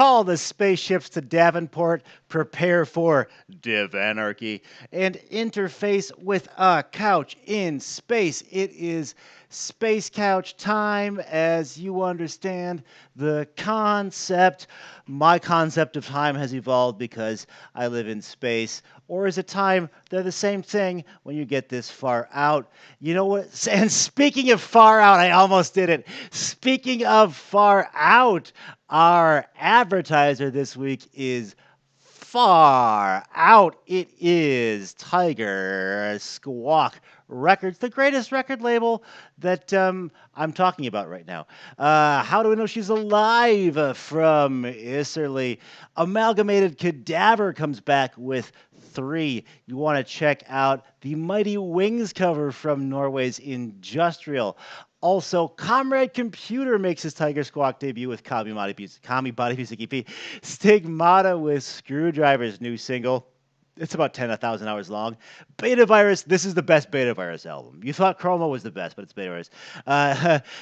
Call the spaceships to Davenport, prepare for div anarchy, and interface with a couch in space. It is Space Couch time, as you understand the concept. My concept of time has evolved because I live in space. Or is it time? They're the same thing when you get this far out. You know what? And speaking of far out, I almost did it. Speaking of far out, our advertiser this week is far out. It is Tiger Squawk Records, the greatest record label that I'm talking about right now. How do we know she's alive? From Isserley. Amalgamated Cadaver comes back with 3. You want to check out the Mighty Wings cover from Norway's Industrial. Also, Comrade Computer makes his Tiger Squawk debut with Kami Body Music EP. Stigmata with Screwdriver's new single. It's about 10,000 hours long. Beta Virus, this is the best Beta Virus album. You thought Chroma was the best, but it's Beta Virus.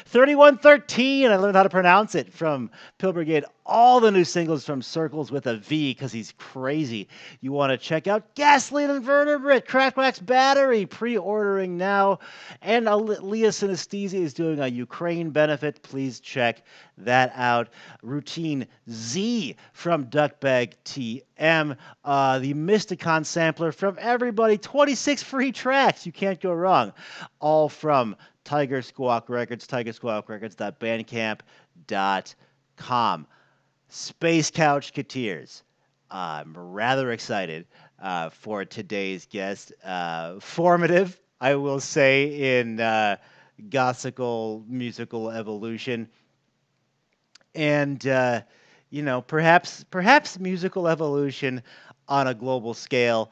3113, I learned how to pronounce it, from Pill Brigade. All the new singles from Circles with a V, because he's crazy. You want to check out Gasoline Invertebrate, Crack Wax Battery, pre-ordering now. And Leah Synesthesia is doing a Ukraine benefit. Please check that out. Routine Z from Duckbag TM. The Mysticon sampler from everybody. 26 free tracks. You can't go wrong. All from Tiger Squawk Records, tigersquawkrecords.bandcamp.com. Space Couch Cateers. I'm rather excited for today's guest. Formative, I will say, in gothical musical evolution. And, perhaps musical evolution on a global scale.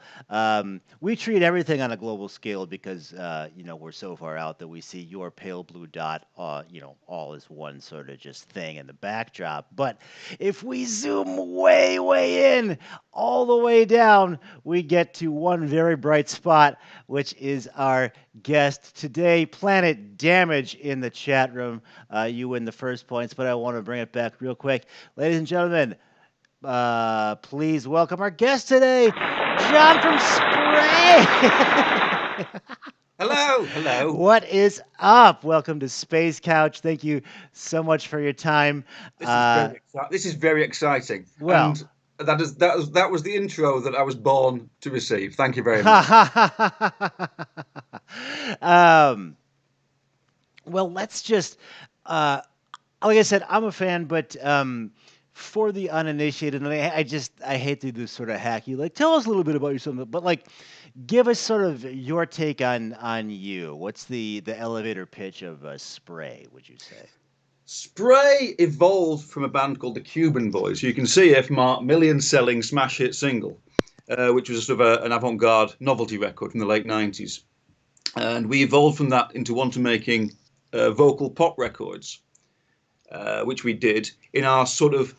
We treat everything on a global scale because, we're so far out that we see your pale blue dot, all as one sort of just thing in the backdrop. But if we zoom way, way in, all the way down, we get to one very bright spot, which is our guest today, Planet Damage, in the chat room. You win the first points, but I want to bring it back real quick. Ladies and gentlemen, please welcome our guest today, John from Spray. Hello. What is up? Welcome to Space Couch. Thank you so much for your time. This is very exciting. Well, and that was the intro that I was born to receive. Thank you very much. Well, let's just, like I said, I'm a fan, but for the uninitiated, and I hate to do this sort of hacky, tell us a little bit about yourself, but give us sort of your take on you. What's the elevator pitch of Spray, would you say? Spray evolved from a band called the Cuban Boys. You can see it from our million-selling smash hit single, which was sort of an avant-garde novelty record from the late 90s. And we evolved from that into wanting making vocal pop records, which we did in our sort of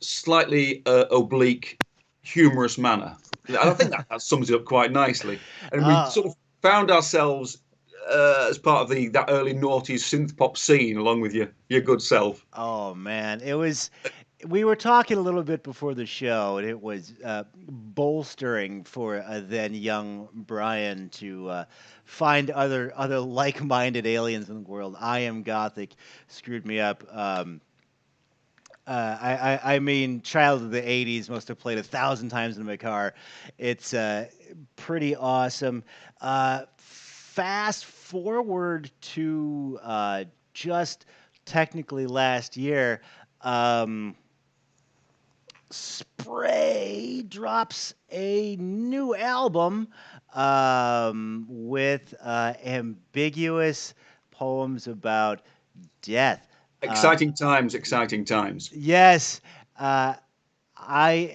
slightly oblique, humorous manner. And I think that sums it up quite nicely. And we sort of found ourselves as part of that early noughties synth pop scene, along with your good self. Oh man, we were talking a little bit before the show, and it was bolstering for then young Brian to find other like-minded aliens in the world. I Am Gothic screwed me up. I mean, Child of the 80s must have played 1,000 times in my car. It's pretty awesome. Fast forward to just technically last year, Spray drops a new album with ambiguous poems about death. Exciting times. Yes. I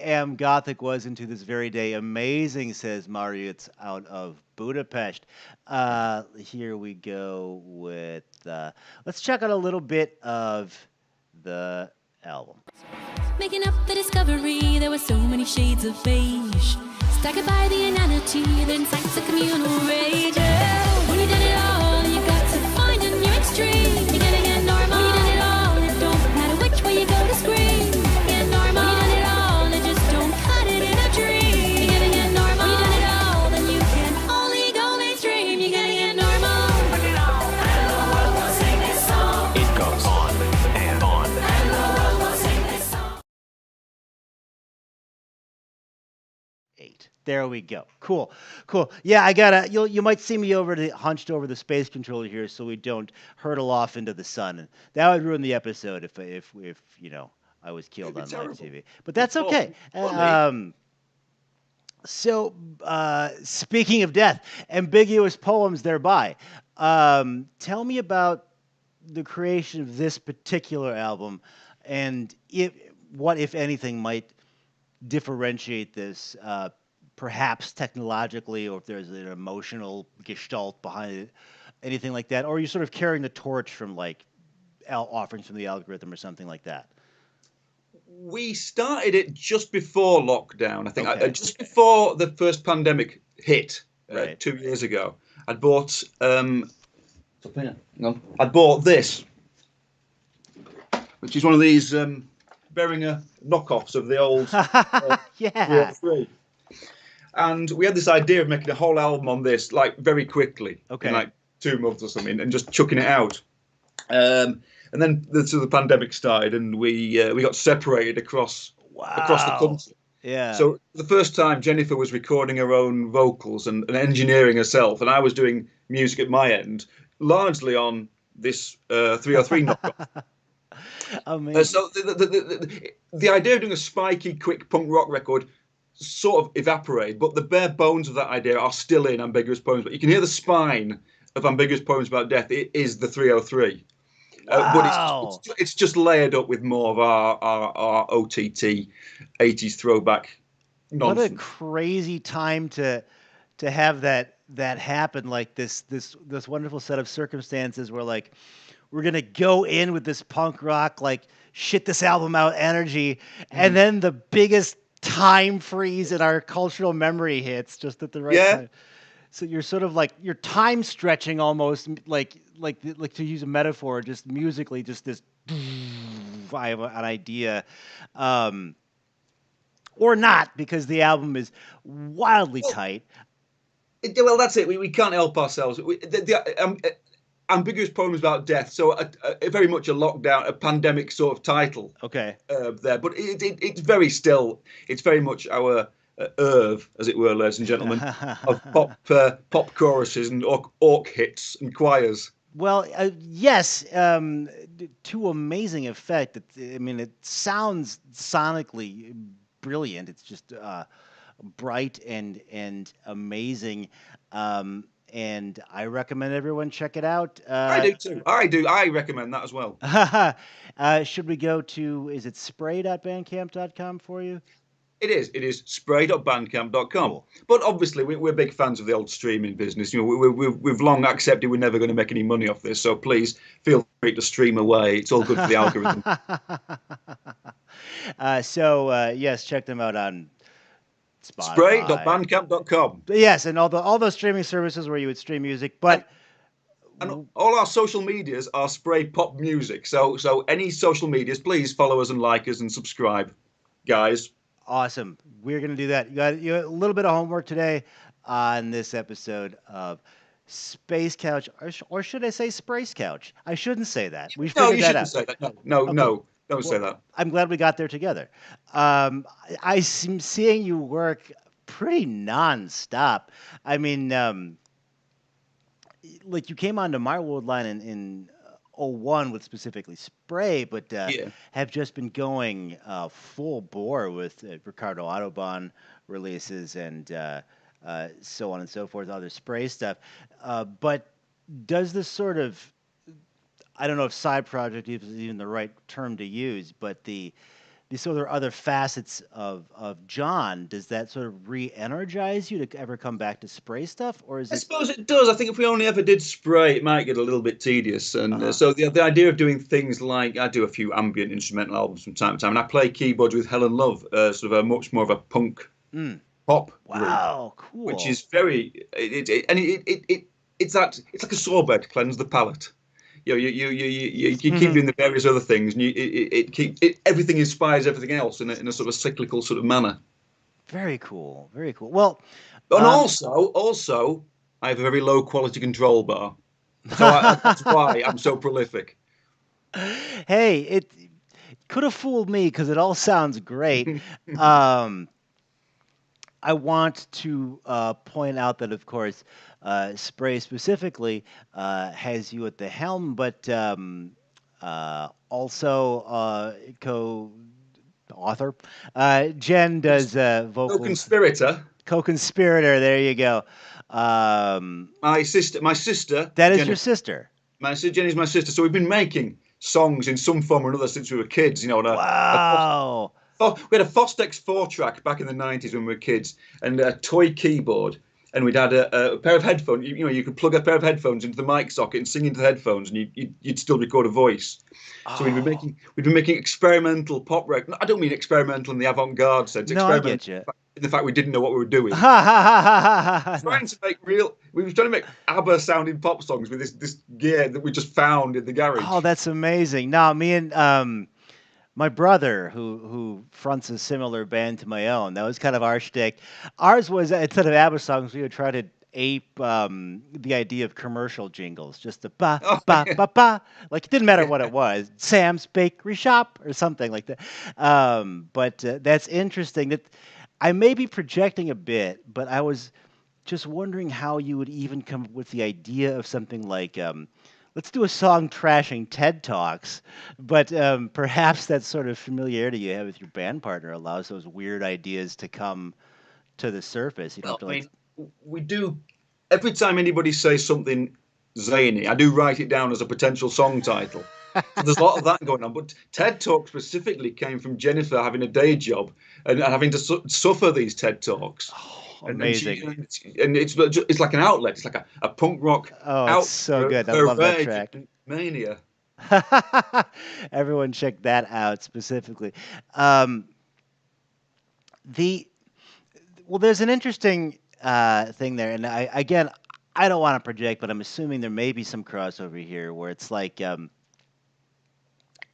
Am Gothic was into this very day amazing, says Mariusz out of Budapest. Here we go with, let's check out a little bit of the album. Making up the discovery, there were so many shades of beige. Staggered by the inanity, then sank to communal rage. When you did it all, you got to find a new extreme. You're gonna get normal. When you did it all, it don't matter which way you go to scream. Get normal. There we go. Cool, cool. Yeah, I gotta. You might see me hunched over the space controller here, so we don't hurtle off into the sun, and that would ruin the episode if I was killed It'd on be live terrible. TV. But that's okay. Funny. So, speaking of death, ambiguous poems thereby. Tell me about the creation of this particular album, and what, if anything, might differentiate this, perhaps technologically, or if there's an emotional gestalt behind it, anything like that, or are you sort of carrying the torch from like offerings from the algorithm or something like that? We started it just before lockdown. I think Okay. just before the first pandemic hit Right. 2 years ago. I'd bought I'd bought this, which is one of these Behringer knockoffs of the old Yeah. 303. And we had this idea of making a whole album on this, like very quickly, Okay. in like 2 months or something, and just chucking it out. And then the pandemic started, and we got separated across the Wow. country. Yeah. So the first time, Jennifer was recording her own vocals and engineering herself, and I was doing music at my end, largely on this 303 knockoff. Amazing. So the idea of doing a spiky, quick punk rock record sort of evaporated, but the bare bones of that idea are still in Ambiguous Poems. But you can hear the spine of Ambiguous Poems About Death. It is the 303. Wow. But it's just layered up with more of our OTT 80s throwback nonsense. What a crazy time to have that happen, like this wonderful set of circumstances where like we're gonna go in with this punk rock, like shit this album out energy, and then the biggest time freeze in our cultural memory hits just at the right time. So you're sort of like you're time stretching almost, like to use a metaphor, just musically, just this. I have an idea, or not, because the album is wildly tight. Well, that's it. We can't help ourselves. Ambiguous Poems About Death. So very much a lockdown, a pandemic sort of title. Okay. There, but it's very still. It's very much our oeuvre, as it were, ladies and gentlemen, of pop choruses and orc hits and choirs. Well, yes, to amazing effect. It sounds sonically brilliant. It's just bright and amazing. And I recommend everyone check it out. I do too. I recommend that as well. Should we go to, is it spray.bandcamp.com for you? It is spray.bandcamp.com. Cool. But obviously, we're big fans of the old streaming business. You know, we've long accepted we're never going to make any money off this. So please feel free to stream away. It's all good for the algorithm. Yes, check them out on Spotify. Spray.bandcamp.com. Yes, and all those streaming services where you would stream music, but. And all our social medias are Spray Pop Music. So any social medias, please follow us and like us and subscribe, guys. Awesome. We're going to do that. You got a little bit of homework today on this episode of Space Couch, or should I say Sprace Couch? I shouldn't say that. We figured you that shouldn't out. say that. No, Okay. no, don't say that. I'm glad we got there together. I'm seeing you work pretty nonstop. I mean, like you came onto my world line in 01 with specifically Spray, but have just been going full bore with Ricardo Autobahn releases and so on and so forth, other Spray stuff. But does this sort of, I don't know if side project is even the right term to use, but these sort of other facets of John, does that sort of re-energize you to ever come back to Spray stuff, or is I it? suppose it does. I think if we only ever did Spray, it might get a little bit tedious. And so the idea of doing things like, I do a few ambient instrumental albums from time to time, and I play keyboards with Helen Love, sort of a much more of a punk pop Wow, group, cool. which is very it's like a sorbet to cleanse the palate. You know, you keep doing the various other things, and everything inspires everything else in a sort of cyclical sort of manner. Very cool, very cool. Well, and also, I have a very low quality control bar, so that's why I'm so prolific. Hey, it could have fooled me because it all sounds great. I want to point out that, of course, Spray specifically has you at the helm, but also co-author. Jen does vocals. Co-conspirator. Co-conspirator. There you go. Um, My sister, that is Jenny. your sister. My sister Jenny's my sister. So we've been making songs in some form or another since we were kids. You know, Wow. we had a Fostex 4-track back in the 90s when we were kids, and a toy keyboard. And we'd had a pair of headphones. You know, you could plug a pair of headphones into the mic socket and sing into the headphones, and you'd still record a voice. So we'd been making experimental pop records. I don't mean experimental in the avant-garde sense. No, I get you. In the fact we didn't know what we were doing. Ha ha ha ha Trying to make we were trying to make ABBA sounding pop songs with this gear that we just found in the garage. Oh, that's amazing. Now, me and my brother, who fronts a similar band to my own, that was kind of our shtick. Ours was, instead of ABBA songs, we would try to ape the idea of commercial jingles, just the ba ba ba ba. Like, it didn't matter what it was, Sam's Bakery Shop or something like that. But that's interesting. That I may be projecting a bit, but I was just wondering how you would even come up with the idea of something like. Let's do a song trashing TED Talks, but perhaps that sort of familiarity you have with your band partner allows those weird ideas to come to the surface. You don't have to, like... we do. Every time anybody says something zany, I do write it down as a potential song title. So there's a lot of that going on. But TED Talk specifically came from Jennifer having a day job and having to suffer these TED Talks. Amazing. And it's like an outlet. It's like a punk rock outlet. It's so good. I love that track. Mania. Everyone check that out specifically. There's an interesting thing there, and I don't want to project, but I'm assuming there may be some crossover here where it's like in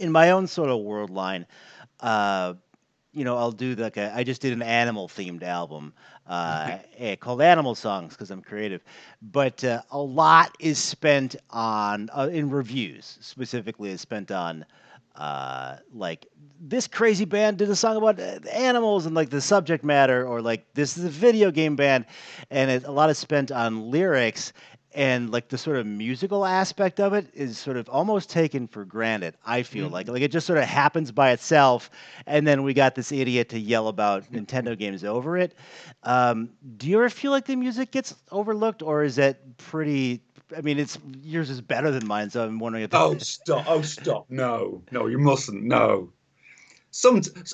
my own sort of world line. I'll do I just did an animal themed album called Animal Songs because I'm creative, but a lot is spent on in reviews specifically is spent on like this crazy band did a song about animals and like the subject matter, or like this is a video game band, and a lot is spent on lyrics. And like the sort of musical aspect of it is sort of almost taken for granted. I feel like it just sort of happens by itself, and then we got this idiot to yell about Nintendo games over it. Do you ever feel like the music gets overlooked, or is it pretty? I mean, yours is better than mine, so I'm wondering if. Oh stop! No, you mustn't. No. Sometimes,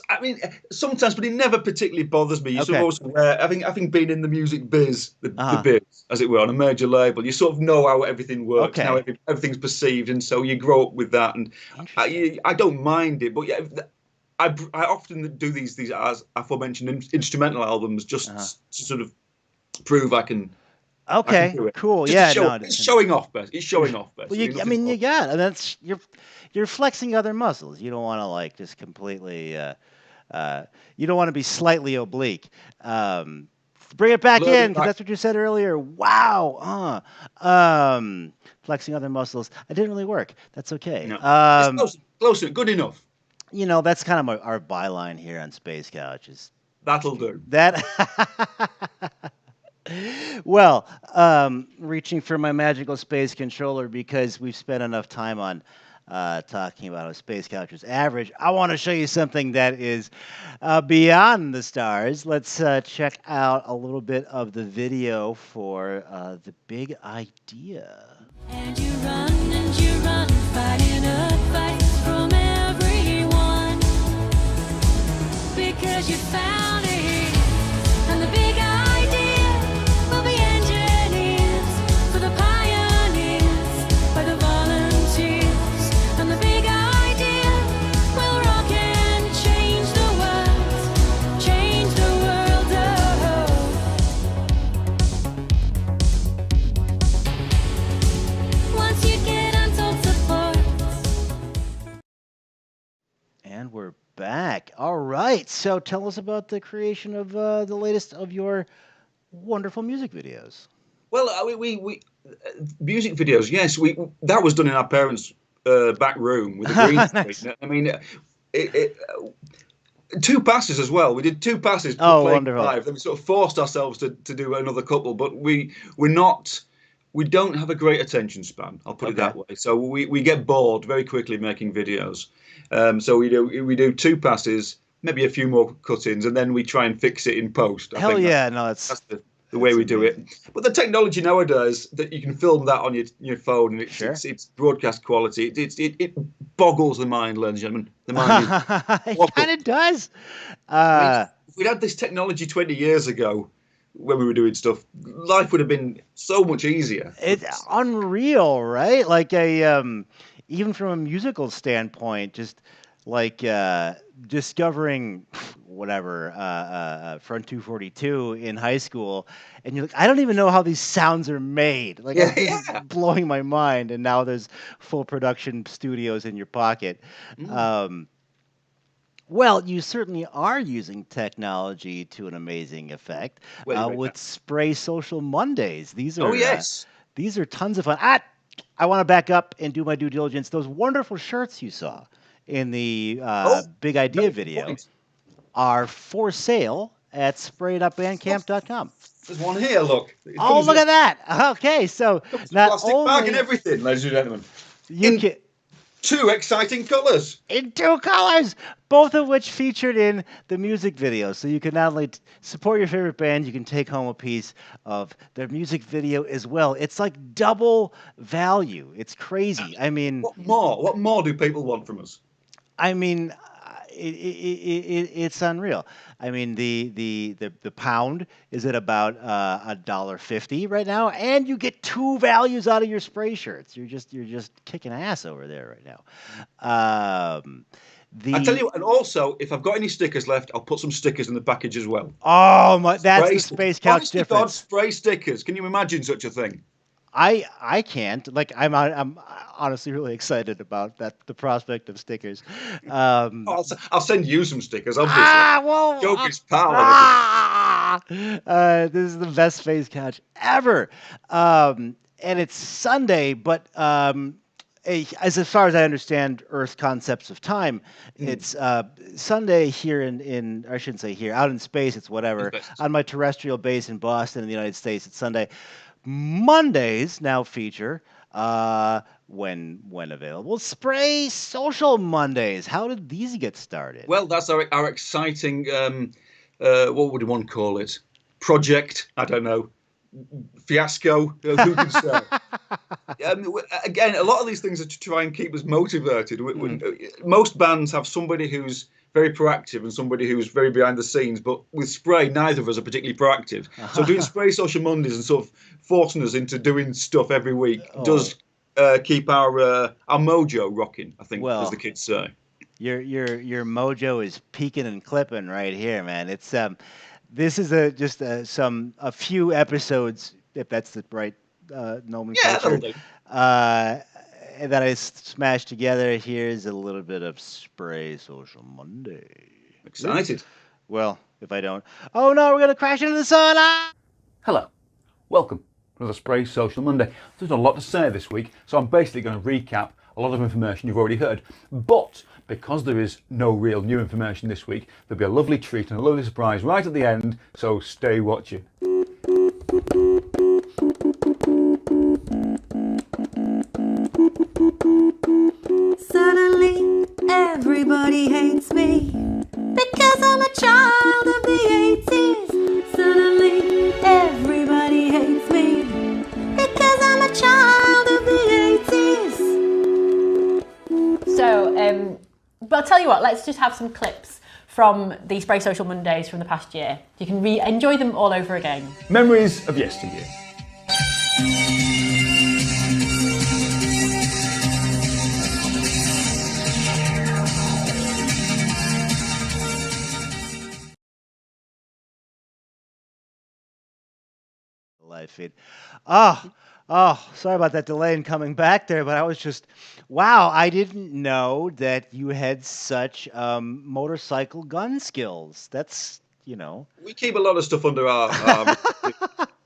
but it never particularly bothers me. You're sort of also aware, having been in the music biz, the biz, as it were, on a major label, you sort of know how everything works, how everything's perceived, and so you grow up with that. And I don't mind it, but yeah, I often do these as aforementioned instrumental albums just to sort of prove I can. Okay, I can do it. cool. Just it's showing off best. It's showing off best. Well, you got, and that's you're flexing other muscles. You don't want to like just completely. You don't want to be slightly oblique. Bring it back in because that's what you said earlier. Wow. Flexing other muscles. It didn't really work. That's okay. No. It's close. Good enough. That's kind of our byline here on Space Couch. That'll do. That. Well, reaching for my magical space controller because we've spent enough time on talking about how Space Couch is average. I want to show you something that is beyond the stars. Let's check out a little bit of the video for the big idea. And you run, fighting a fight from everyone because you found it, and the big idea will be engineers for the pioneers, by the volunteers, and the big idea will rock and change the world, Once you get untold support. And we're back. All right. So tell us about the creation of the latest of your wonderful music videos. Well, we music videos. Yes, that was done in our parents' back room with a green screen. Nice. I mean, 2 passes as well. We did 2 passes. Oh, playing wonderful. live. Then we sort of forced ourselves to do another couple, but we don't have a great attention span. I'll put it Okay. that way. So we get bored very quickly making videos. So we do 2 passes, maybe a few more cut-ins, and then we try and fix it in post. I Hell think yeah, no, that's the way we do it. But the technology nowadays that you can film that on your phone, and it's broadcast quality. It boggles the mind, ladies and gentlemen. The mind is it kind of does. if we'd had this technology 20 years ago when we were doing stuff, life would have been so much easier. It's unreal, right? Like even from a musical standpoint, just like discovering whatever Front 242 in high school, and you're like, I don't even know how these sounds are made. Like Yeah, this is blowing my mind. And now there's full production studios in your pocket. Well, you certainly are using technology to an amazing effect with Spray Social Mondays. These are these are tons of fun. I want to back up and do my due diligence. Those wonderful shirts you saw in the Big Idea video are for sale at spray.bandcamp.com. There's one here, look. Oh, look at that. Okay, so not plastic only bag and everything, ladies and gentlemen. you can 2 exciting colours. in 2 colors, both of which featured in the music video. So you can not only support your favorite band, you can take home a piece of their music video as well. It's like double value. It's crazy. I mean, What more do people want from us? I mean, it's unreal. I mean, the pound is at about $1.50 right now, and you get 2 values out of your spray shirts. You're just kicking ass over there right now. I tell you what, and also, if I've got any stickers left, I'll put some stickers in the package as well. Oh my, that's the Space Couch Honest to God, difference. spray stickers. Can you imagine such a thing? I can't. Like I'm honestly really excited about the prospect of stickers. I'll send you some stickers, obviously. Whoa! Joker's pal. This is the best Space Couch ever. And it's Sunday, but as far as I understand Earth concepts of time, it's Sunday here in I shouldn't say here, out in space, it's whatever. On my terrestrial base in Boston in the United States, it's Sunday. Mondays now feature, when available, Spray Social Mondays. How did these get started? Well, that's our exciting, what would one call it? Project? I don't know. Fiasco? Who can say? Again, a lot of these things are to try and keep us motivated. Most bands have somebody who's very proactive and somebody who's very behind the scenes, but with Spray, neither of us are particularly proactive. So doing Spray Social Mondays and sort of forcing us into doing stuff every week does keep our mojo rocking, I think, as the kids say. Your mojo is peaking and clipping right here, man. It's this is just a few episodes, if that's the right nomenclature. That I smashed together. Here's a little bit of Spray Social Monday. Excited. Well, if I don't. Oh no, we're going to crash into the sun. Hello. Welcome to another Spray Social Monday. There's a lot to say this week, so I'm basically going to recap a lot of information you've already heard. But because there is no real new information this week, there'll be a lovely treat and a lovely surprise right at the end, so stay watching. Suddenly, everybody hates me because I'm a child of the 80s. Suddenly, everybody hates me because I'm a child of the 80s. So, but I'll tell you what, let's just have some clips from the Spray Social Mondays from the past year. You can enjoy them all over again. Memories of yesteryear. Live feed. Sorry about that delay in coming back there, but I was just, wow, I didn't know that you had such motorcycle gun skills. That's, We keep a lot of stuff under our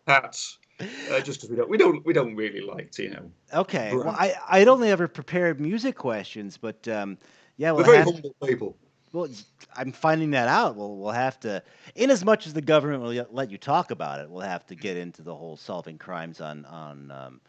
hats, just because we don't really like to, Okay. brag. Well, I'd only ever prepared music questions, but yeah, We're very humble people. Well, I'm finding that out. We'll have to, in as much as the government will let you talk about it, we'll have to get into the whole solving crimes on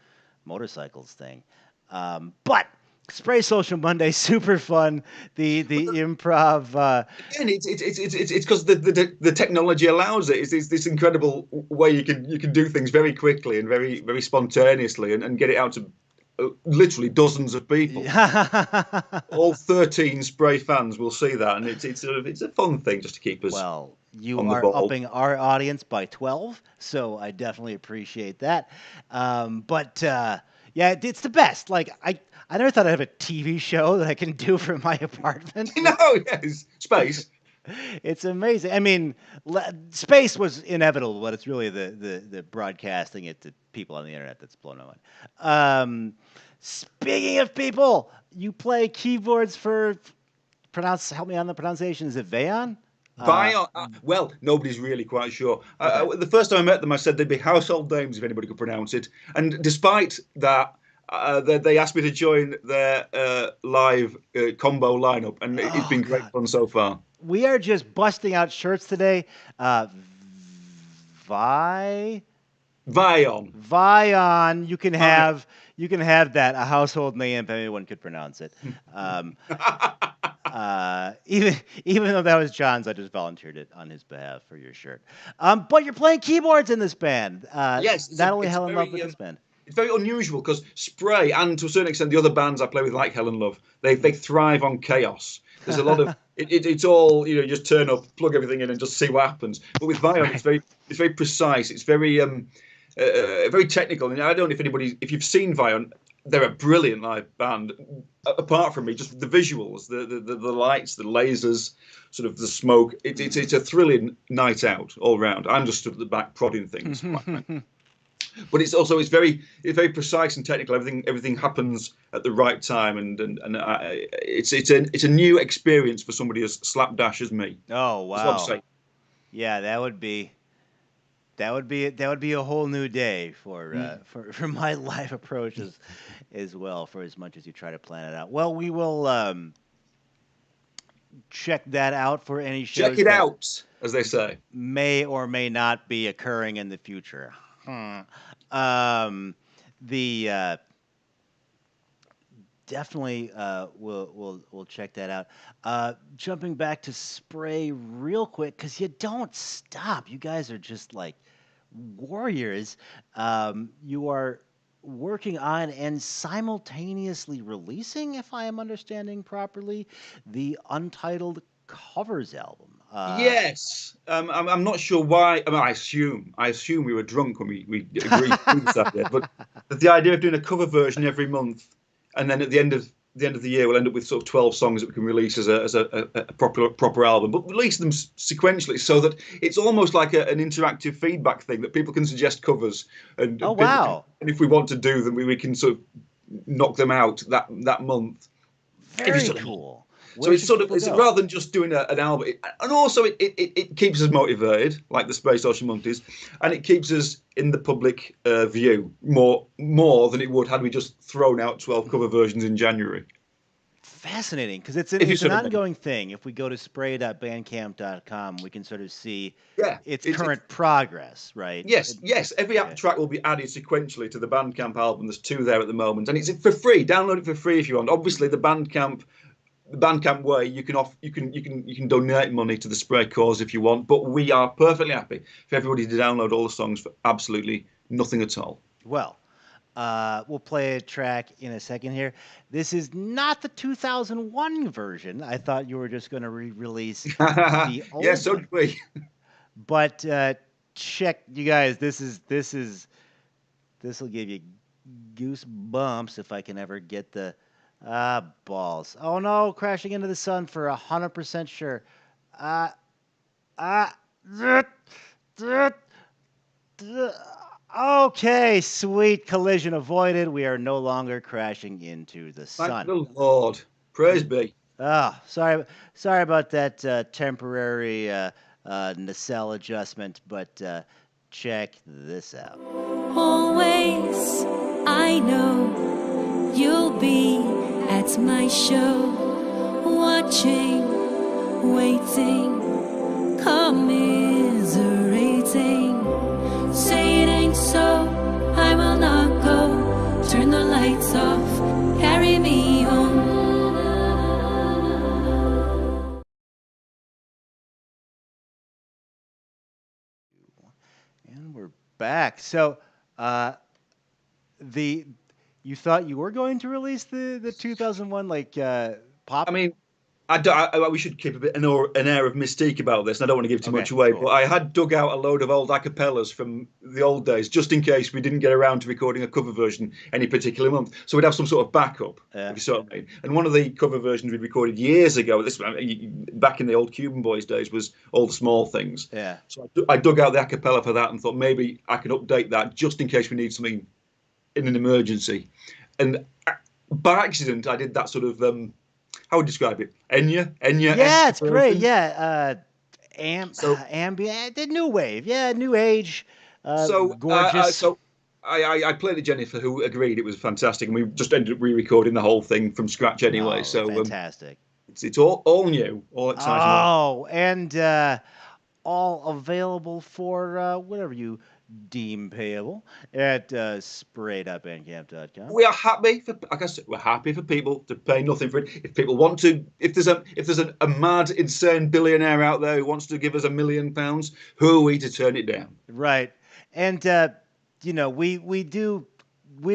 motorcycles thing. But Spray Social Monday, super fun. The improv. Again, it's because the technology allows it. It's this incredible way you can do things very quickly and very very spontaneously and get it out to literally dozens of people. All 13 Spray fans will see that, and it's a fun thing just to keep us. Well, you on the are ball. upping our audience by 12, so I definitely appreciate that. Yeah, it's the best. Like I never thought I'd have a TV show that I can do from my apartment. No, yes, space. It's amazing. I mean, space was inevitable, but it's really the broadcasting it to people on the internet that's blown my mind. Speaking of people, you play keyboards for help me on the pronunciation. Is it Vayon? Vion. Well, nobody's really quite sure. The first time I met them, I said they'd be household names if anybody could pronounce it. And despite that, they asked me to join their live combo lineup, and it's been great fun so far. We are just busting out shirts today. Vion. You can have that, a household name if anyone could pronounce it. Even though that was John's, I just volunteered it on his behalf for your shirt. But you're playing keyboards in this band. Yes, not only Helen Love, but this band. It's very unusual because Spray and to a certain extent the other bands I play with, like Helen Love, they thrive on chaos. There's a lot of it's all just turn up, plug everything in, and just see what happens. But with Vion, it's very precise. It's very very technical. And I don't know if you've seen Vion, they're a brilliant live band. Apart from me, just the visuals, the lights, the lasers, sort of the smoke. It's a thrilling night out all round. I'm just stood at the back prodding things. But it's very precise and technical. Everything happens at the right time, and it's a new experience for somebody as slapdash as me. Oh wow! Yeah, that would be a whole new day for my live approach as well. For as much as you try to plan it out, well, we will check that out for any shows. Check it out, as they say. May or may not be occurring in the future. Definitely we'll check that out. Jumping back to Spray real quick, because you don't stop. You guys are just like warriors. You are working on and simultaneously releasing, if I am understanding properly, the Untitled Covers album. Yes, I'm not sure why. I mean, I assume we were drunk when we agreed to do this idea. But the idea of doing a cover version every month, and then at the end of the year, we'll end up with sort of 12 songs that we can release as a proper album, but release them sequentially so that it's almost like an interactive feedback thing that people can suggest covers. And wow! And if we want to do them, we can sort of knock them out that month. Very cool. So it's rather than just doing an album, and also it keeps us motivated, like the Space Social Monkeys, and it keeps us in the public view more than it would had we just thrown out 12 cover versions in January. Fascinating, because it's an ongoing thing. If we go to spray.bandcamp.com, we can sort of see its current progress, right? Yes. Every track will be added sequentially to the Bandcamp album. There's 2 there at the moment, and it's for free. Download it for free if you want. Obviously, the Bandcamp way, you can donate money to the Spray cause if you want, but we are perfectly happy for everybody to download all the songs for absolutely nothing at all. Well, we'll play a track in a second here. This is not the 2001 version. I thought you were just going to re-release the old Yeah, so did we. But check, you guys. This will give you goosebumps if I can ever get the. Balls. Oh no, crashing into the sun for 100% sure. Okay, sweet, collision avoided. We are no longer crashing into the sun. Thank the Lord. Praise be. Sorry about that temporary nacelle adjustment, but check this out. Always, I know you'll be at my show, watching waiting, commiserating. Say it ain't so, I will not go. Turn the lights off, carry me home. And we're back. So, the you thought you were going to release the 2001 pop? I mean, we should keep a bit an air of mystique about this, and I don't want to give too Okay, much away. cool. But I had dug out a load of old acapellas from the old days, just in case we didn't get around to recording a cover version any particular month. So we'd have some sort of backup. Yeah. If you sort of mean. And one of the cover versions we'd recorded years ago, back in the old Cuban Boys days, was All the Small Things. Yeah. So I dug out the acapella for that and thought maybe I can update that just in case we need something in an emergency. And by accident, I did that sort of. How would you describe it? Enya. Yeah, it's great. Yeah, So- ambient, the new wave. Yeah, new age. So Gorgeous. I played it Jennifer, who agreed it was fantastic, and we just ended up re-recording the whole thing from scratch anyway. Oh, So fantastic. it's all new, all exciting. Oh, and all available for whatever you deem payable at sprayed.bandcamp.com. We are happy for, like I said, we're happy for people to pay nothing for it. If people want to, if there's a mad, insane billionaire out there who wants to give us £1 million, who are we to turn it down? Right. And we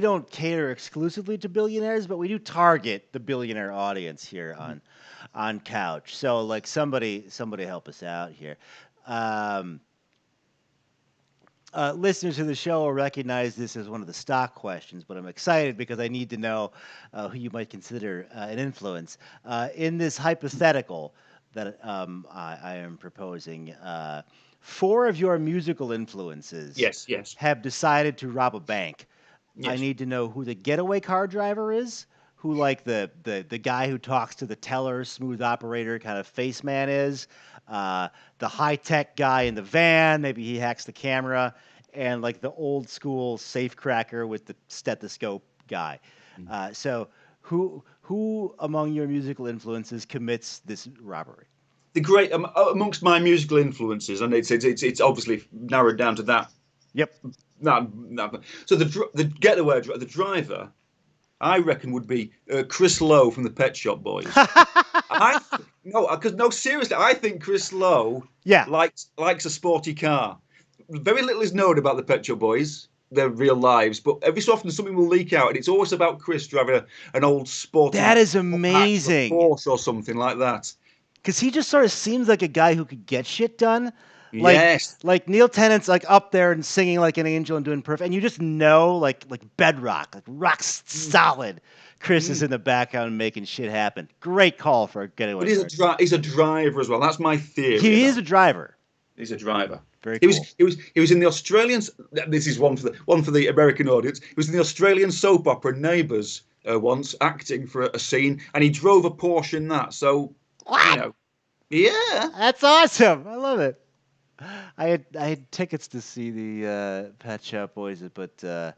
don't cater exclusively to billionaires, but we do target the billionaire audience here on Couch. So like somebody help us out here. Listeners of the show will recognize this as one of the stock questions, but I'm excited because I need to know who you might consider an influence. In this hypothetical that I am proposing, 4 of your musical influences Yes. have decided to rob a bank. I Yes. need to know who the getaway car driver is, who like the guy who talks to the teller, smooth operator kind of face man is, the high-tech guy in the van, maybe he hacks the camera, and like the old school safe cracker with the stethoscope guy. So who among your musical influences commits this robbery? The great amongst my musical influences, and it's obviously narrowed down to that. Yep. No. So the getaway the driver, I reckon, would be Chris Lowe from the Pet Shop Boys. Seriously, I think Chris Lowe likes a sporty car. Very little is known about the Pet Shop Boys, their real lives, but every so often something will leak out, and it's always about Chris driving an old sporty. That is amazing. Porsche or something like that. Because he just sort of seems like a guy who could get shit done. Yes. Like Neil Tennant's like up there and singing like an angel and doing perfect, and you just know like bedrock, like rock solid. Chris is in the background making shit happen. Great call for a getaway. But he's a driver as well. That's my theory. He is a driver. He's a driver. Very He cool. was in the Australian. This is one for the American audience. He was in the Australian soap opera Neighbours once, acting for a scene, and he drove a Porsche in that. So What? Yeah. That's awesome. I love it. I had tickets to see the Pet Shop Boys, but a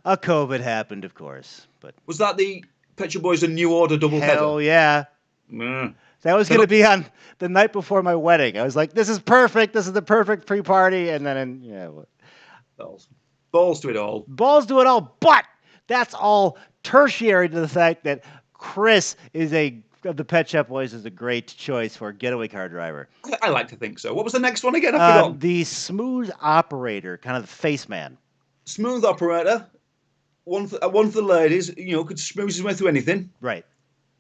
COVID happened, of course. But Was that the Pet Shop Boys and New Order double hell header? yeah. Mm. That was going to be on the night before my wedding. I was like, this is perfect. This is the perfect pre-party. And then, Balls to it all. balls do it all. But that's all tertiary to the fact that Chris of the Pet Shop Boys is a great choice for a getaway car driver. I like to think so. What was the next one again? I forgot. The smooth operator, kind of the face man. Smooth operator. One for the ladies. Could smooth his way through anything. Right.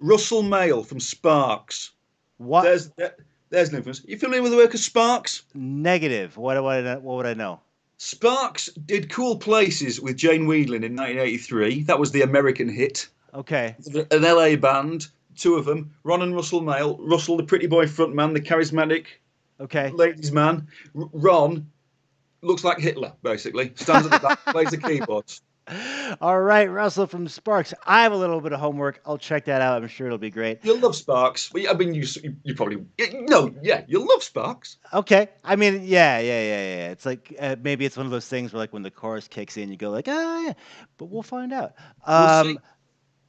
Russell Mail from Sparks. What? There's an influence. You familiar with the work of Sparks? Negative. What would I know? Sparks did Cool Places with Jane Wiedlin in 1983. That was the American hit. Okay. An LA band, 2 of them, Ron and Russell Mail. Russell, the pretty boy frontman, the charismatic Okay. ladies man. Ron looks like Hitler, basically. Stands at the back, plays the keyboards. All right, Russell from Sparks. I have a little bit of homework. I'll check that out. I'm sure it'll be great. You'll love Sparks. I mean, you probably you'll love Sparks. Okay. I mean, yeah. It's like maybe it's one of those things where like when the chorus kicks in, you go like, yeah, but we'll find out. We'll see.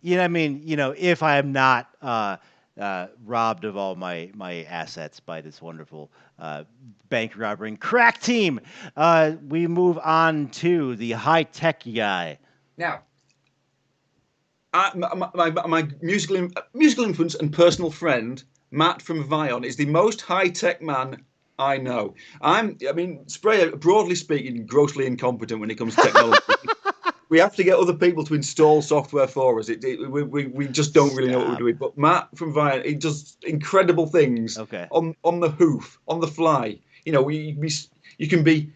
If I am not robbed of all my assets by this wonderful bank robbing crack team. We move on to the high tech guy. Now, my musical influence and personal friend Matt from Vion is the most high tech man I know. I mean, Spray, broadly speaking, grossly incompetent when it comes to technology. We have to get other people to install software for us. We just don't really know what we're doing. But Matt from Vion, he does incredible things. Okay. On the hoof, on the fly. You know, you can be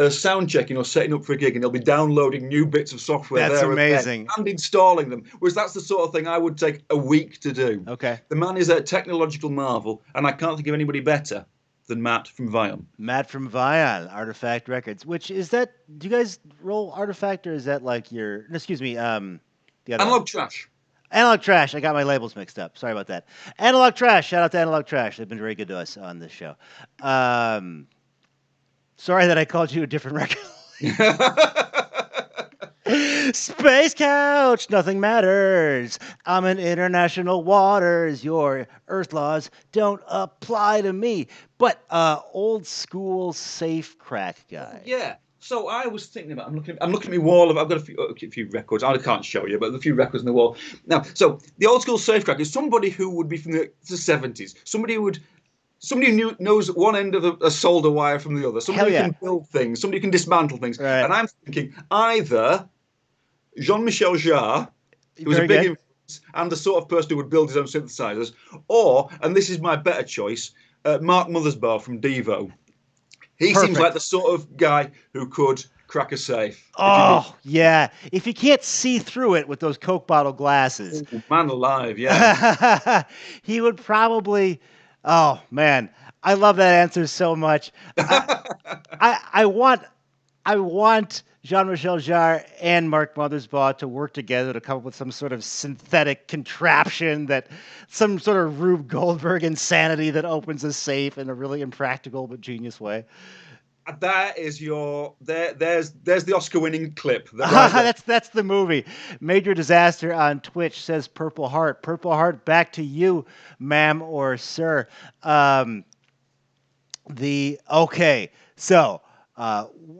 sound checking or setting up for a gig, and they'll be downloading new bits of software. That's there amazing. and installing them. Whereas that's the sort of thing I would take a week to do. Okay. The man is a technological marvel, and I can't think of anybody better than Matt from Vion. Matt from Vion, Artifact Records. Which is that? Do you guys roll Artifact, or is that like your? No, excuse me. The other Analog one. Trash. Analog Trash. I got my labels mixed up. Sorry about that. Analog Trash. Shout out to Analog Trash. They've been very good to us on this show. Sorry that I called you a different record. Space Couch, nothing matters. I'm in international waters. Your Earth laws don't apply to me. But old school safe crack guy. Yeah. So I was thinking about. I'm looking at my wall. I've got a few records. I can't show you, but a few records on the wall. Now, so the old school safe crack is somebody who would be from the 70s. Somebody who knows one end of a solder wire from the other. Somebody who can build things. Somebody who can dismantle things. Right. And I'm thinking either Jean-Michel Jarre, who was a big influence and the sort of person who would build his own synthesizers, or, and this is my better choice, Mark Mothersbaugh from Devo. He seems like the sort of guy who could crack a safe. Oh, yeah. If you can't see through it with those Coke bottle glasses. Oh, man alive, yeah. He would probably... Oh, man. I love that answer so much. I want Jean-Michel Jarre and Mark Mothersbaugh to work together to come up with some sort of synthetic contraption that some sort of Rube Goldberg insanity that opens a safe in a really impractical but genius way. That is there's the Oscar-winning clip. That's the movie. Major Disaster on Twitch says Purple Heart. Purple Heart, back to you, ma'am or sir. So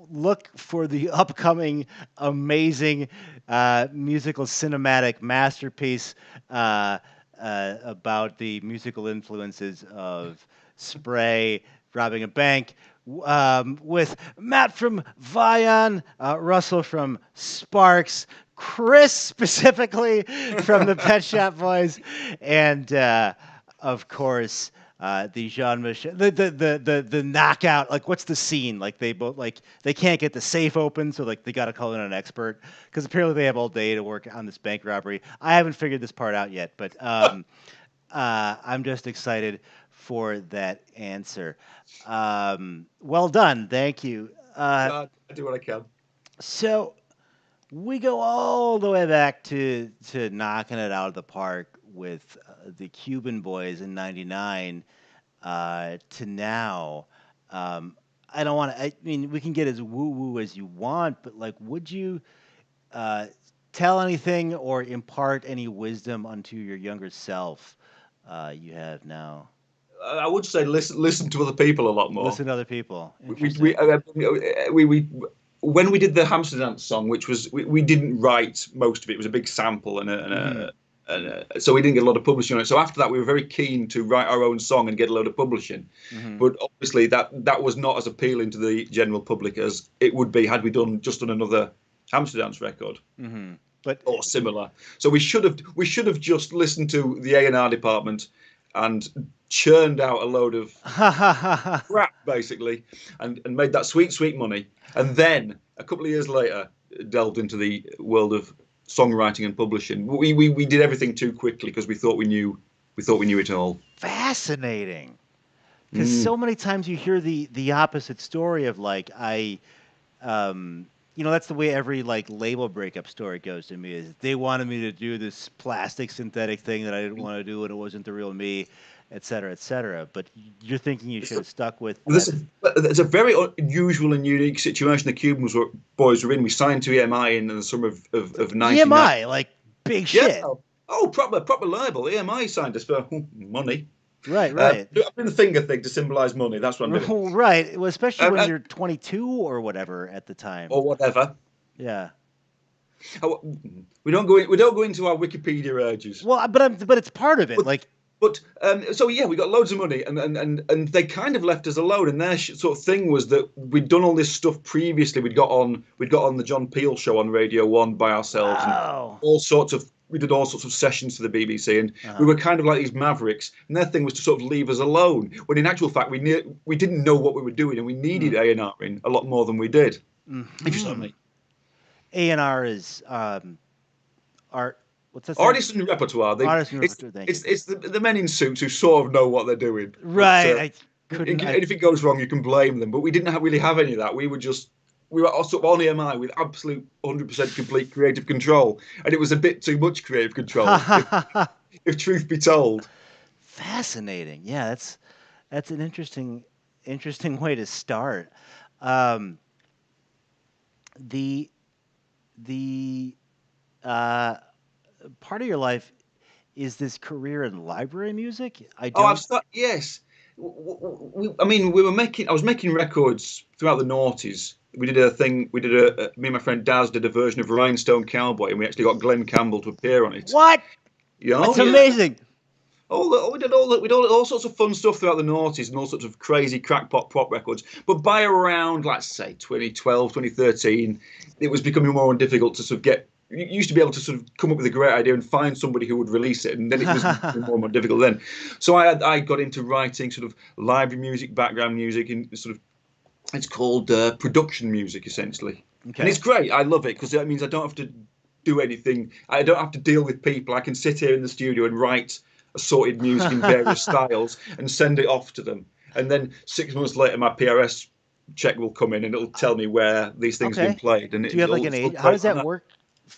look for the upcoming amazing musical cinematic masterpiece about the musical influences of Spray robbing a bank, with Matt from Vion, Russell from Sparks, Chris specifically from the Pet Shop Boys, and of course the Jean-Michel, the knockout. Like, what's the scene? Like, they both they can't get the safe open, so like they got to call in an expert because apparently they have all day to work on this bank robbery. I haven't figured this part out yet, but I'm just excited for that answer. Well done, thank you. I do what I can. So we go all the way back to knocking it out of the park with the Cuban Boys in '99 to now. I don't want to. I mean, we can get as woo woo as you want, but like, would you tell anything or impart any wisdom unto your younger self you have now? I would say listen to other people a lot more. Listen to other people. We when we did the Hamster Dance song, which was we didn't write most of it. It was a big sample and so we didn't get a lot of publishing on it. So after that, we were very keen to write our own song and get a load of publishing. Mm-hmm. But obviously, that was not as appealing to the general public as it would be had we done another Hamster Dance record. Mm-hmm. Or similar. So we should have just listened to the A&R department and churned out a load of crap, basically, and made that sweet money. And then a couple of years later, delved into the world of songwriting and publishing. We did everything too quickly because we thought we knew it all. Fascinating, because so many times you hear the opposite story of like that's the way every like label breakup story goes to me. Is they wanted me to do this plastic synthetic thing that I didn't want to do, and it wasn't the real me, et cetera, et cetera. But you're thinking you should have stuck with. It's a very unusual and unique situation the Cuban Boys were in. We signed to EMI in the summer of 1990. EMI, like big shit. Oh, proper label. EMI signed us for money. Right, right. I'm doing the finger thing to symbolise money. That's what I'm doing. Right. Well, especially when And- you're 22 or whatever at the time. or whatever. Yeah. Oh, we don't go into our Wikipedia urges. Well, but it's part of it. Like, But so yeah, we got loads of money, and they kind of left us alone. And their sort of thing was that we'd done all this stuff previously. We'd got on the John Peel show on Radio 1 by ourselves, wow. and we did all sorts of sessions for the BBC, and we were kind of like these mavericks. And their thing was to sort of leave us alone. When in actual fact, we didn't know what we were doing, and we needed A&R in a lot more than we did. If you saw me. A&R is art. What's that? Artists and repertoire. It's the men in suits who sort of know what they're doing. Right. But, anything goes wrong, you can blame them. But we didn't really have any of that. We were sort of on EMI with absolute 100% complete creative control, and it was a bit too much creative control, if truth be told. Fascinating. Yeah, that's an interesting way to start. The part of your life is this career in library music. Yes. I was making records throughout the noughties. We did a thing. Me and my friend Daz did a version of Rhinestone Cowboy, and we actually got Glenn Campbell to appear on it. What? That's amazing. We did all sorts of fun stuff throughout the noughties and all sorts of crazy crackpot pop records. But by around, let's say, 2012, 2013, it was becoming more and difficult to sort of get. You used to be able to sort of come up with a great idea and find somebody who would release it, and then it was more and more difficult then. So I got into writing sort of library music, background music, and sort of it's called production music essentially. Okay. And it's great. I love it because that means I don't have to do anything. I don't have to deal with people. I can sit here in the studio and write assorted music in various styles and send it off to them. And then 6 months later, my PRS check will come in and it'll tell me where these things have been played. And do you have like an age? How does that work?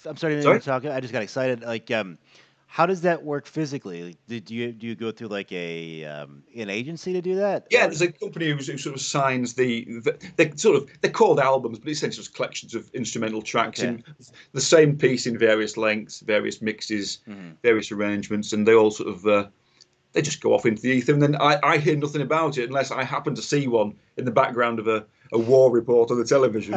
I'm sorry to talk. I just got excited. Like, how does that work physically? Do you go through like an agency to do that? Yeah, there's a company who sort of signs they're called albums, but essentially just collections of instrumental tracks in the same piece in various lengths, various mixes, various arrangements, and they all sort of they just go off into the ether. And then I hear nothing about it unless I happen to see one in the background of a war report on the television,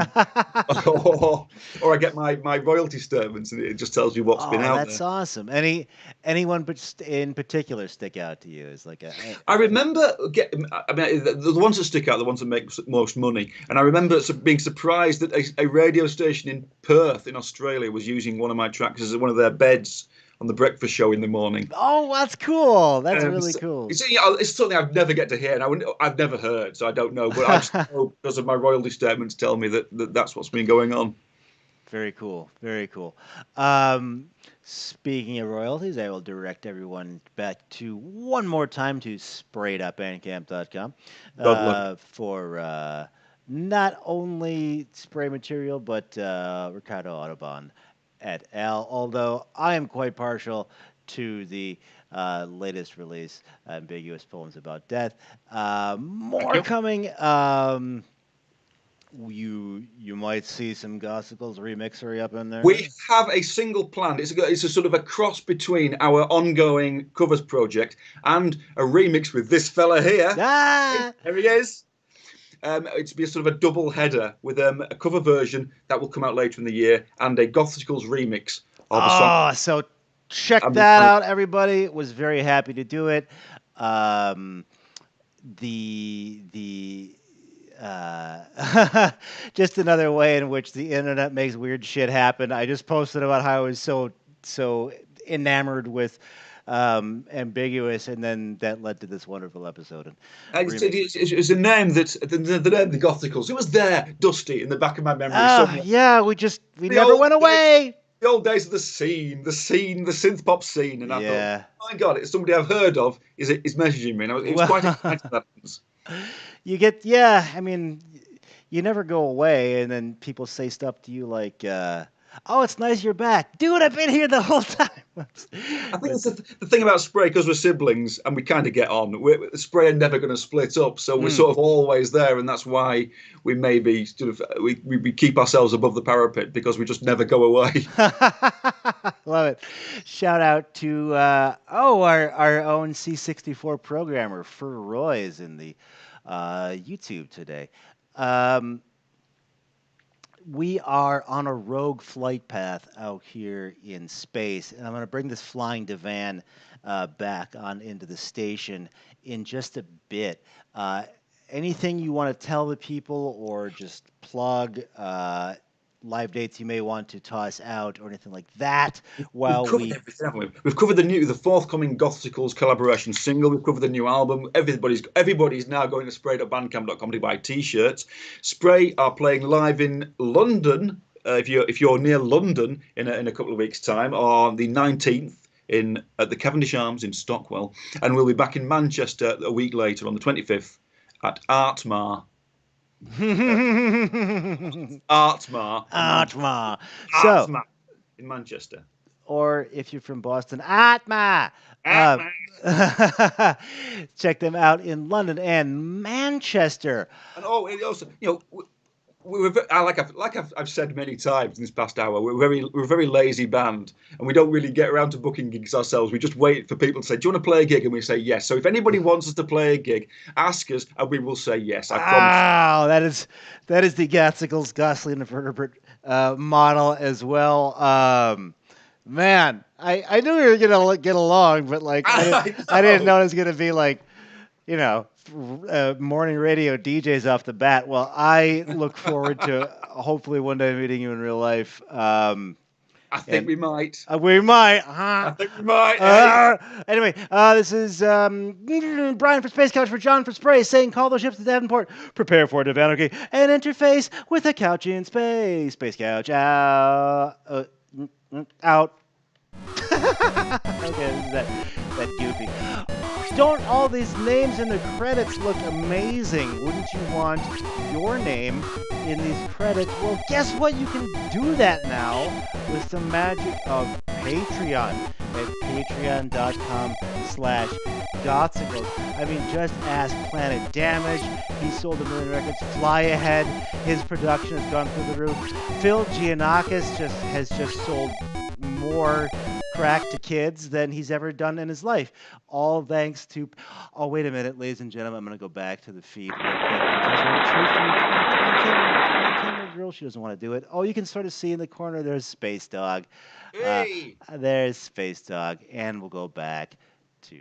or I get my royalty statements and it just tells me what's been out there. That's awesome. Anyone in particular stick out to you as like a? I remember the ones that stick out, the ones that make most money, and I remember being surprised that a radio station in Perth in Australia was using one of my tracks as one of their beds on the breakfast show in the morning. Oh, that's cool. That's really cool. It's something I'd never get to hear, and I've never heard, so I don't know. But I just know because of my royalty statements tell me that's what's been going on. Very cool. Very cool. Speaking of royalties, I will direct everyone back to one more time to sprayed.bandcamp.com for not only spray material, but Ricardo Audubon et al. Although I am quite partial to the latest release, Ambiguous Poems About Death. More coming. You might see some Gossicles remixery up in there. We have a single planned. It's a sort of a cross between our ongoing covers project and a remix with this fella here. Ah! There he is. It's be a sort of a double header with a cover version that will come out later in the year and a Gothicals remix of a song. So check that out, everybody. Was very happy to do it. Just another way in which the internet makes weird shit happen. I just posted about how I was so enamored with Ambiguous, and then that led to this wonderful episode. It's a name the name the Gothicals. It was there, dusty in the back of my memory. Yeah, we never went away. The old days of the synth pop scene, and I thought, oh my God, it's somebody I've heard of. Is messaging me? And it was quite exciting. That happens. I mean, you never go away, and then people say stuff to you like, oh, it's nice you're back. Dude, I've been here the whole time. I think that's the thing about Spray, because we're siblings and we kind of get on. Spray are never going to split up, so we're sort of always there, and that's why we maybe sort of we keep ourselves above the parapet, because we just never go away. Love it. Shout out to our own C64 programmer Fur Roy is in the YouTube today. Um, we are on a rogue flight path out here in space, and I'm going to bring this flying divan back on into the station in just a bit. Anything you want to tell the people, or just plug live dates you may want to toss out, or anything like that? We've While covered we everything, haven't we? We've covered the forthcoming Gothsicles collaboration single. We've covered the new album. Everybody's now going to spray.bandcamp.com to buy T-shirts. Spray are playing live in London. If you're near London in a couple of weeks' time, on the 19th at the Cavendish Arms in Stockwell, and we'll be back in Manchester a week later on the 25th at Artmar. Artmar. Atma. So, Artmar in Manchester. or if you're from Boston, Atma. Artmar. Check them out in London and Manchester. And it also, I've said many times in this past hour, we're a very lazy band, and we don't really get around to booking gigs ourselves. We just wait for people to say, "Do you want to play a gig?" And we say yes. So if anybody wants us to play a gig, ask us, and we will say yes. I promise. Wow, that is the Gatsicles Gosling invertebrate model as well. Man, I knew we were gonna get along, but like I didn't know it was gonna be like, morning radio DJs off the bat. Well, I look forward to hopefully one day meeting you in real life. I think we might. We might. I think we might. Anyway, this is Brian for Space Couch for John for Spray saying call those ships to Davenport, prepare for Divanarchy, and interface with a couch in space. Space Couch out. Out. Okay, this is that goofy. Don't all these names in the credits look amazing? Wouldn't you want your name in these credits? Well, guess what? You can do that now with the magic of Patreon at patreon.com/Gothsicles. I mean, just ask Planet Damage. He sold 1 million records. Fly Ahead. His production has gone through the roof. Phil Giannakis has just sold more crack to kids than he's ever done in his life. All thanks to... Oh, wait a minute, ladies and gentlemen. I'm going to go back to the feed real quick because we have a treat for you. Come on, camera girl. She doesn't want to do it. Oh, you can sort of see in the corner there's Space Dog. Hey! There's Space Dog. And we'll go back to...